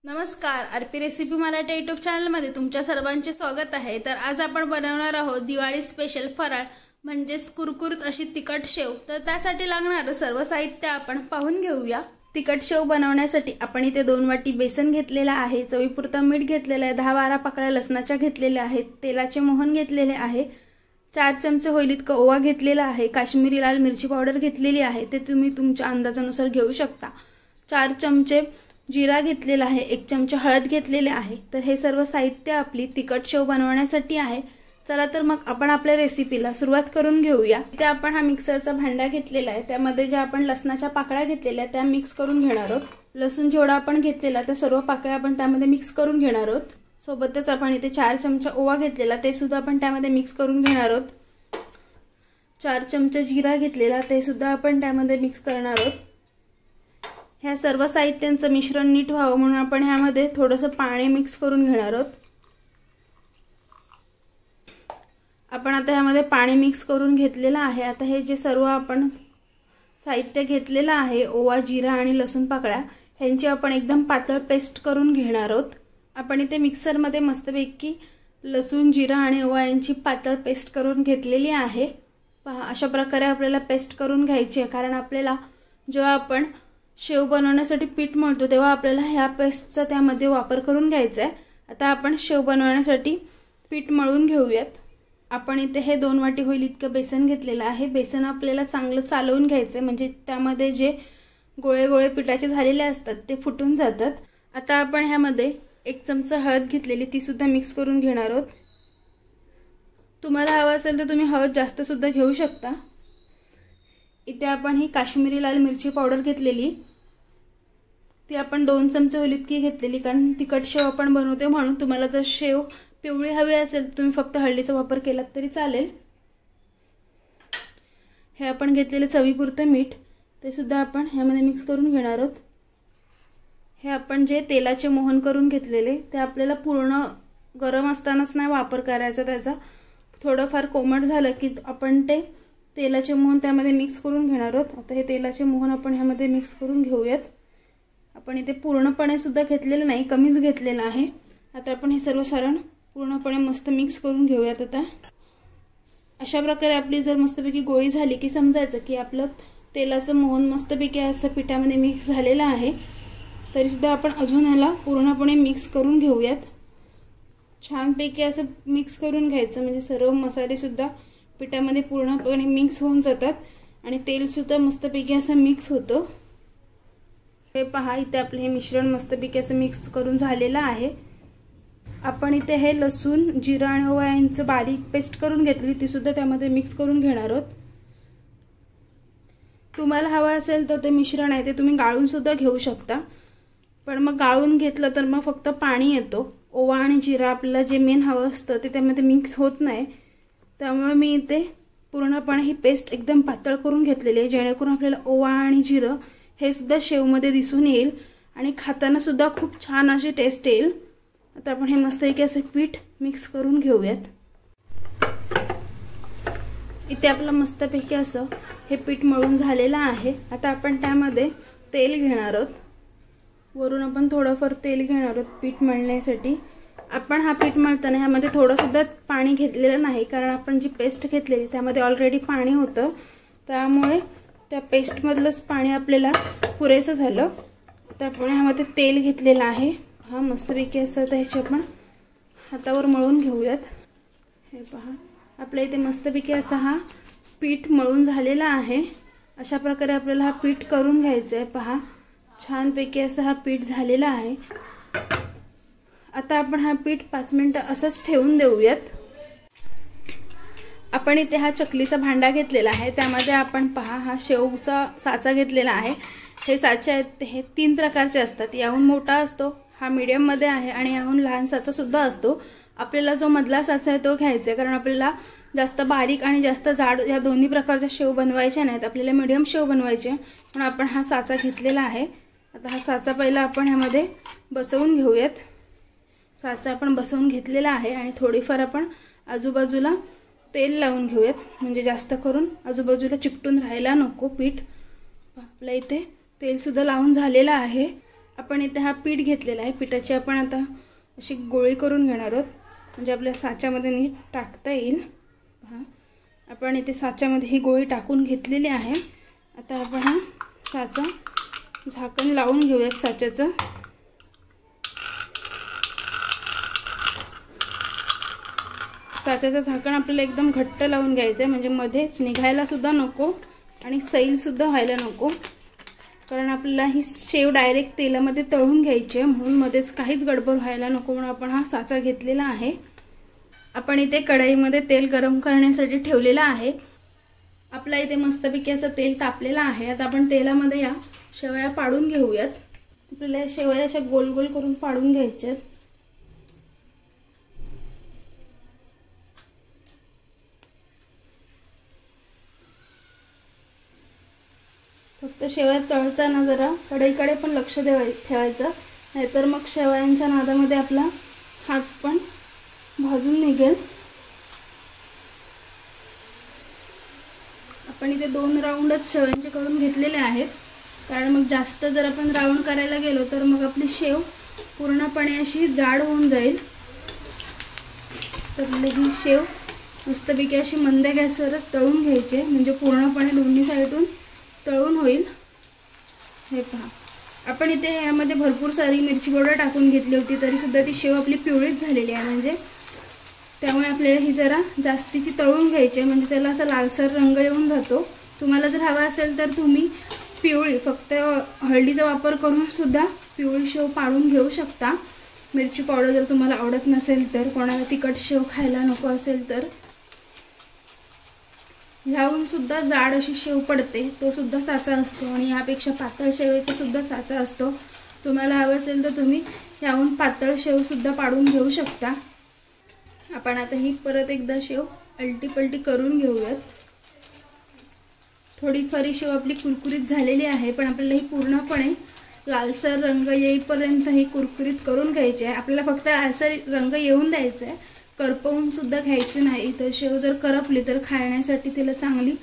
नमस्कार, RP recipe Marathi YouTube चॅनलमध्ये तुमच्या सर्वांचे स्वागत आहे। तर आज आपण बनवणार आहोत दिवाळी स्पेशल फराळ म्हणजेच कुरकुरीत अशी तिखट शेव। तर त्यासाठी लागणारे सर्व साहित्य आपण पाहून घेऊया। तिखट शेव बनवण्यासाठी आपण इथे 2 वाटी बेसन घेतलेला आहे, चवीपुरता मीठ घेतलेला आहे, 10-12 पाकळ्या लसणाच्या घेतलेल्या आहेत, तेलाचे मोहन घेतलेले आहे, 4 चमचे होईल इतका ओवा घेतलेला आहे, काश्मीरी लाल मिरची पावडर घेतलेली आहे, ते तुम्ही तुमच्या अंदाजानुसार घेऊ शकता, 4 चमचे जीरा घेतलेला आहे, 1 चमचा हळद घेतलेले आहे। तर हे सर्व साहित्य आपली तिखट शेव बनवण्यासाठी आहे। चला तर मग आपण आपल्या रेसिपीला सुरुवात करून घेऊया। इथे आपण हा मिक्सरचा भांडा घेतलेला आहे, त्यामध्ये जे आपण लसणाच्या पाकळ्या घेतलेल्या त्या मिक्स करून घेणार आहोत। लसूण जेवढा आपण घेतलेला त्या सर्व पाकळ्या आपण त्यामध्ये मिक्स करून घेणार आहोत। सोबतच आपण इथे 4 चमचा ओवा घेतलेला ते सुद्धा आपण त्यामध्ये मिक्स करून घेणार आहोत। 4 चमचा जीरा घेतलेला ते सुद्धा आपण त्यामध्ये मिक्स करणार आहोत। ह्या सर्व साहित्यांचं मिश्रण नीट व्हावं म्हणून आपण ह्यामध्ये थोडंसं पाणी मिक्स करून घेणार आहोत। आपण आता ह्यामध्ये पाणी मिक्स करून घेतलेलं आहे। आता हे जे सर्व आपण साहित्य घेतलेलं आहे, ओवा, जीरा आणि लसूण पाकळ्या, ह्यांची आपण एकदम पातळ पेस्ट करून घेणार आहोत। आपण इथे मिक्सरमध्ये मस्तपैकी लसूण, जीरा आणि ओवा यांची पातळ पेस्ट करून घेतलेली आहे। पहा, अशा प्रकारे आपल्याला पेस्ट करून घ्यायची आहे, कारण आपल्याला जेव्हा आपण शेव बनवण्यासाठी पीठ मळतो तेव्हा आपल्याला ह्या पेस्टचा त्यामध्ये वापर करून घ्यायचा आहे। आता आपण शेव बनवण्यासाठी पीठ मळून घेऊयात। आपण इथे हे 2 वाटी होईल इतकं बेसन घेतलेलं आहे। बेसन आपल्याला चांगलं चालवून घ्यायचं म्हणजे त्यामध्ये जे गोळे गोळे पिठाचे झालेले असतात ते फुटून जातात। आता आपण ह्यामध्ये 1 चमचा हळद घेतलेली ती सुद्धा मिक्स करून घेणार आहोत। तुम्हाला हवं असेल तर तुम्ही हळद जास्त सुद्धा घेऊ शकता। इथे आपण ही काश्मीरी लाल मिरची पावडर घेतलेली ती आपण 2 चमचे होईल इतकी घेतलेली, कारण तिखट शेव आपण बनवते म्हणून। तुम्हाला जर शेव पिवळी हवी असेल तर तुम्ही फक्त हळदीचा वापर केलात तरी चालेल। हे आपण घेतलेले चवीपुरतं मीठ ते सुद्धा आपण ह्यामध्ये मिक्स करून घेणार आहोत। हे आपण जे तेलाचे मोहन करून घेतलेले ते आपल्याला पूर्ण गरम असतानाच नाही वापर करायचा त्याचा, थोडंफार कोमट झालं की आपण ते तेलाचे मोहन त्यामध्ये मिक्स करून घेणार आहोत। आता हे तेलाचे मोहन आपण ह्यामध्ये मिक्स करून घेऊयात। आपण इथे पूर्णपणे सुद्धा घेतलेलं नाही, कमीच घेतलेलं आहे। आता आपण हे सर्व सारण पूर्णपणे मस्त मिक्स करून घेऊयात। आता अशा प्रकारे आपली जर मस्तपैकी गोळी झाली की समजायचं की आपलं तेलाचं मोहन मस्तपैकी असं पिठामध्ये मिक्स झालेलं आहे। तरी सुद्धा आपण अजून ह्याला पूर्णपणे मिक्स करून घेऊयात। छानपैकी असं मिक्स करून घ्यायचं म्हणजे सर्व मसाले सुद्धा पिठामध्ये पूर्णपणे मिक्स होऊन जातात आणि तेल सुद्धा मस्तपैकी असं मिक्स होतं। हे पहा, इथे आपले हे मिश्रण मस्तपैकी असं मिक्स करून झालेलं आहे। आपण इथे हे लसूण, जीरा आणि ओवा यांचं बारीक पेस्ट करून घेतली ती सुद्धा त्यामध्ये मिक्स करून घेणार आहोत। तुम्हाला हवं असेल तर ते मिश्रण आहे ते तुम्ही गाळून सुद्धा घेऊ शकता, पण मग गाळून घेतलं तर मग फक्त पाणी येतो। ओवा आणि जीरा आपल्याला जे मेन हवं असतं ते त्यामध्ये मिक्स होत नाही, त्यामुळे मी इथे पूर्णपणे ही पेस्ट एकदम पातळ करून घेतलेली आहे, जेणेकरून आपल्याला ओवा आणि जिरं हे सुद्धा शेवमध्ये दिसून येईल आणि खाताना सुद्धा खूप छान अशी टेस्ट येईल। आता आपण हे मस्तपैकी असं पीठ मिक्स करून घेऊयात। इथे आपलं मस्तपैकी असं हे पीठ मळून झालेलं आहे। आता आपण त्यामध्ये तेल घेणार आहोत, वरून आपण थोडंफार तेल घेणार आहोत पीठ मळण्यासाठी। आपण हा पीठ मळताना ह्यामध्ये थोडं सुद्धा पाणी घेतलेलं नाही, कारण आपण जी पेस्ट घेतलेली त्यामध्ये ऑलरेडी पाणी होतं, त्यामुळे त्या पेस्टमधलंच पाणी आपल्याला पुरेसं झालं। आता आपण ह्यामध्ये तेल घेतलेलं आहे, हा मस्तपैकी असं त्याचे आपण हातावर मळून घेऊयात। हे पहा, आपल्या इथे मस्तपैकी असा हा पीठ मळून झालेला आहे। अशा प्रकारे आपल्याला हा पीठ करून घ्यायचं आहे। पहा, छानपैकी असं हा पीठ झालेला आहे। आता आपण हा पीठ 5 मिनिटं असंच ठेवून देऊयात। आपण इथे हा चकलीचा भांडा घेतलेला आहे, त्यामध्ये आपण पहा हा शेवचा साचा घेतलेला आहे। हे साचे आहेत हे 3 प्रकारचे असतात, याहून मोठा असतो, हा मीडियम मध्ये आहे आणि याहून लहान साचा सुद्धा असतो। आपल्याला जो मधला साचा आहे तो घ्यायचा आहे, कारण आपल्याला जास्त बारीक आणि जास्त जाड या दोन्ही प्रकारच्या शेव बनवायच्या नाहीत, आपल्याला मीडियम शेव बनवायचे म्हणून आपण हा साचा घेतलेला आहे। आता हा साचा पहिला आपण ह्यामध्ये बसवून घेऊयात। साचा आपण बसवून घेतलेला आहे आणि थोडीफार आपण आजूबाजूला तेल लावून घेऊयात, म्हणजे जास्त करून आजूबाजूला चिकटून राहायला नको पीठ। आपल्या इथे तेल सुद्धा लावून झालेलं आहे। आपण इथे हा पीठ घेतलेला आहे, पिठाची आपण आता अशी गोळी करून घेणार आहोत, म्हणजे आपल्या साच्यामध्ये नीट टाकता येईल। पहा, आपण इथे साच्यामध्ये ही गोळी टाकून घेतलेली आहे। आता आपण हा साचा झाकण लावून घेऊयात साच्याचं। साच्याचं झाकण आपल्याला एकदम घट्ट लावून घ्यायचं आहे, म्हणजे मध्येच निघायला सुद्धा नको आणि सैल सुद्धा व्हायला नको, कारण आपल्याला ही शेव डायरेक्ट तेलामध्ये तळून घ्यायची आहे, म्हणून मध्येच काहीच गडबड व्हायला नको म्हणून आपण हा साचा घेतलेला आहे। आपण इथे कढईमध्ये तेल गरम करण्यासाठी ठेवलेला आहे। आपला इथे मस्तपैकी असं तेल तापलेलं आहे। आता आपण तेलामध्ये या शेवया पाडून घेऊयात। आपल्याला या शेवया अशा गोल गोल करून पाडून घ्यायच्या आहेत। फक्त शेवया तळताना जरा कढईकडे पण लक्ष ठेवायचं, नाहीतर मग शेवयांच्या नादामध्ये आपला हात पण भाजून निघेल। आपण इथे 2 राऊंडच शेवयांचे करून घेतलेले आहेत, कारण मग जास्त जर आपण राऊंड करायला गेलो तर मग आपली शेव पूर्णपणे अशी जाड होऊन जाईल। तर ही शेव मस्तपैकी अशी मंद गॅसवरच तळून घ्यायची, म्हणजे पूर्णपणे दोन्ही साईडून तळून होईल। हे पहा, आपण इथे यामध्ये भरपूर सारी मिरची पावडर टाकून घेतली होती, तरी सुद्धा ती शेव आपली पिवळीच झालेली आहे, म्हणजे त्यामुळे आपल्याला ही जरा जास्तीची तळून घ्यायची आहे, म्हणजे त्याला असा लालसर रंग येऊन जातो। तुम्हाला जर हवा असेल तर तुम्ही पिवळी फक्त हळदीचा वापर करून सुद्धा पिवळी शेव पाडून घेऊ शकता। मिरची पावडर जर तुम्हाला आवडत नसेल तर, कोणाला तिखट शेव खायला नको असेल तर, ह्याहून सुद्धा जाड अशी शेव पडते, तो सुद्धा साचा असतो आणि यापेक्षा पातळ शेवेचा सुद्धा साचा असतो। तुम्हाला हवं असेल तर तुम्ही ह्याहून पातळ शेव सुद्धा पाडून घेऊ शकता। आपण आता ही परत एकदा शेव अलटी पलटी करून घेऊयात। थोडीफार शेव आपली कुरकुरीत झालेली आहे, पण आपल्याला ही पूर्णपणे लालसर रंग येईपर्यंत ही कुरकुरीत करून घ्यायची आहे। आपल्याला फक्त लालसर रंग येऊन द्यायचा आहे, करपवून सुद्धा घ्यायची नाही। तर शेव जर करपली तर खाण्यासाठी तिला चांगली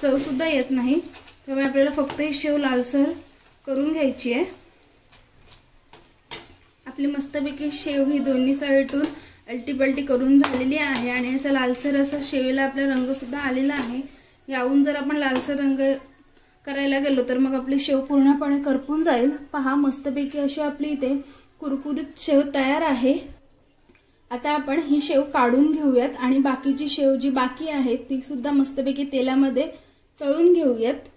चव सुद्धा येत नाही, त्यामुळे आपल्याला फक्त ही शेव लालसर करून घ्यायची आहे। आपली मस्तपैकी शेव ही दोन्ही साईडून अलटीपलटी करून झालेली आहे आणि असं लालसर असं शेवेला आपला रंग सुद्धा आलेला आहे। याहून जर आपण लालसर रंग करायला गेलो तर मग आपली शेव पूर्णपणे करपून जाईल। पहा, मस्तपैकी अशी आपली इथे कुरकुरीत शेव तयार आहे। आता आपण ही शेव काढून घेऊयात आणि बाकीची शेव जी बाकी आहे ती सुद्धा मस्तपैकी तेलामध्ये तळून घेऊयात।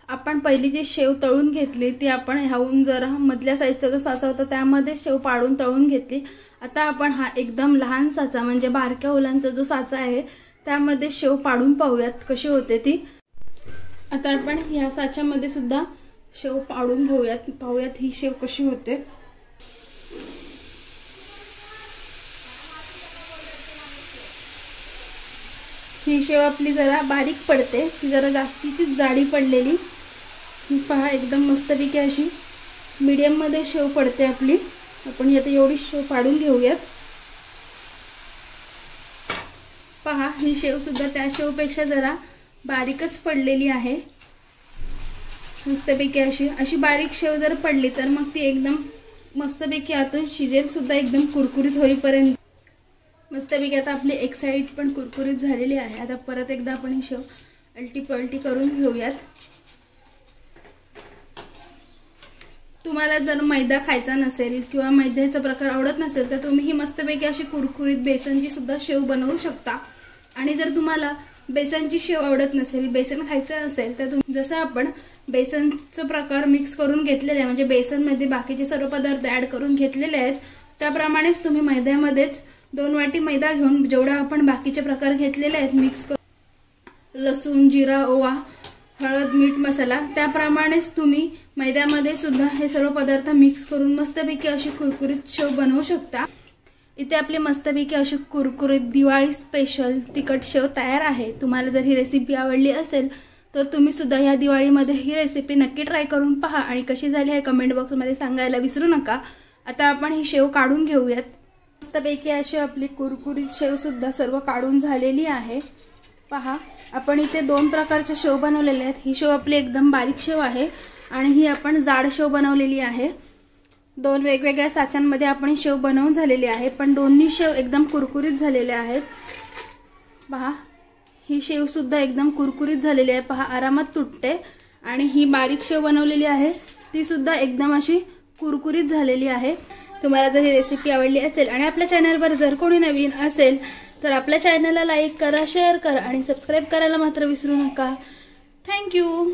आपण पहिली जी शेव तळून घेतली ती आपण ह्याहून जरा मधल्या साईडचा जो साचा होता त्यामध्ये शेव पाडून तळून घेतली। आता आपण हा एकदम लहान साचा म्हणजे बारक्या उलांचा जो साचा आहे त्यामध्ये शेव पाडून पाहूयात कशी होते ती। आता आपण ह्या साच्यामध्ये सुद्धा शेव पाडून घेऊयात, पाहूयात ही शेव कशी होते। ही शेव आपली जरा बारीक पडते, ती जरा जास्तीची जाडी पडलेली। पहा, एकदम मस्तपैकी अशी मीडियम मध्ये शेव पडते आपली। आपण आता एवढी शेव पाडून घेऊयात। पहा, ही शेव सुद्धा त्या शेवपेक्षा जरा बारीकच पडलेली आहे। मस्तपैकी अशी बारीक शेव जर पडली तर मग ती एकदम मस्तपैकी आतून शिजेल सुद्धा एकदम कुरकुरीत होईपर्यंत। मस्तपैकी आता आपली एक साइड पण कुरकुरीत झालेली आहे। आता परत एकदा आपण ही शेव अलटी पलटी करून घेऊयात। तुम्हाला जर मैदा खायचा नसेल किंवा मैद्याचा प्रकार आवडत नसेल तर तुम्ही ही मस्तपैकी अशी कुरकुरीत बेसनची सुद्धा शेव बनवू शकता। आणि जर तुम्हाला बेसनची शेव आवडत नसेल, बेसन खायचं असेल तर तुम्ही जसं आपण बेसनचा प्रकार मिक्स करून घेतलेला आहे, म्हणजे बेसनमध्ये बाकीचे सर्व पदार्थ ऍड करून घेतलेले आहेत, त्याप्रमाणेच तुम्ही मैद्यामध्येच 2 वाटी मैदा घेऊन जेवढा आपण बाकीचे प्रकार घेतलेले आहेत मिक्स करून, लसूण, जिरा, ओवा, हळद, मीठ, मसाला, त्याप्रमाणेच तुम्ही मैद्यामध्ये सुद्धा हे सर्व पदार्थ मिक्स करून मस्तपैकी अशी कुरकुरीत शेव बनवू शकता। इथे आपली मस्तपैकी अशी कुरकुरीत दिवाळी स्पेशल तिखट शेव तयार आहे। तुम्हाला जर ही रेसिपी आवडली असेल तर तुम्ही सुद्धा या दिवाळीमध्ये ही रेसिपी नक्की ट्राय करून पहा आणि कशी झाली आहे कमेंट बॉक्समध्ये सांगायला विसरू नका। आता आपण ही शेव काढून घेऊयात। मस्तपैकी अशी आपली कुरकुरीत शेव सुद्धा सर्व काढून झालेली आहे। पहा, आपण इथे 2 प्रकारचे शेव बनवलेले आहेत। ही शेव आपली एकदम बारीक शेव आहे आणि ही आपण जाड शेव बनवलेली आहे। 2 वेगवेगळ्या साच्यांमध्ये आपण शेव बनवून झालेली आहे, पण दोन्ही शेव एकदम कुरकुरीत झालेले आहेत। पहा, ही शेव सुद्धा एकदम कुरकुरीत झालेली आहे, पहा आरामात तुटते। आणि ही बारीक शेव बनवलेली आहे ती सुद्धा एकदम अशी कुरकुरीत झालेली आहे। तुम्हाला जर ही रेसिपी आवडली असेल आणि आपल्या चॅनलवर जर कोणी नवीन असेल तर आपल्या चॅनलला लाईक करा, शेअर करा आणि सबस्क्राईब करायला मात्र विसरू नका। थँक्यू।